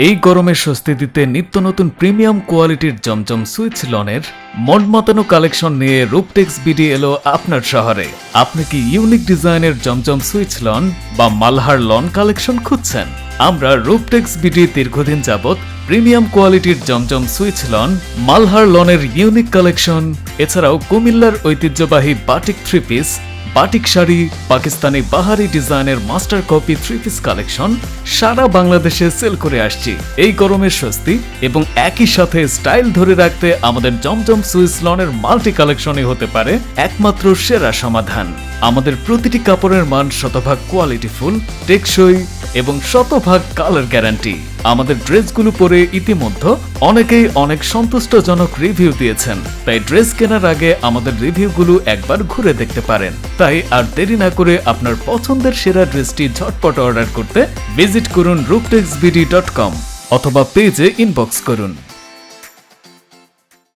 এই গরমে স্বস্তি দিতে নিত্য নতুন প্রিমিয়াম কোয়ালিটির জমজম সুইচ লনের মন মাতানো কালেকশন নিয়ে রূপটেক্স বিডি এলো আপনার শহরে। আপনি কি ইউনিক ডিজাইনের জমজম সুইচ লন বা মালহার লন কালেকশন খুঁজছেন? আমরা রূপটেক্স বিডি দীর্ঘদিন যাবত প্রিমিয়াম কোয়ালিটির জমজম সুইচ লন, মালহার লনের ইউনিক কালেকশন, এছাড়াও কুমিল্লার ঐতিহ্যবাহী batik three piece, batik sari, Pakistani বাহারি ডিজাইনের master copy three piece collection সারা বাংলাদেশে সেল করে আসছি। এই গরমের স্বস্তি এবং একই সাথে স্টাইল ধরে রাখতে আমাদের জমজম সুইচ লনের মাল্টি কালেকশনই হতে পারে একমাত্র সেরা সমাধান। আমাদের প্রতিটি কাপড়ের মান শতভাগ কোয়ালিটিফুল, টেকসই এবং শতভাগ কালার গ্যারান্টি। আমাদের ড্রেসগুলো পরে ইতিমধ্যে অনেকেই অনেক সন্তুষ্টজনক রিভিউ দিয়েছেন, তাই ড্রেস কেনার আগে আমাদের রিভিউগুলো একবার ঘুরে দেখতে পারেন। তাই আর দেরি না করে আপনার পছন্দের সেরা ড্রেসটি ঝটপট অর্ডার করতে ভিজিট করুন rooptexbd.com অথবা পেজে ইনবক্স করুন।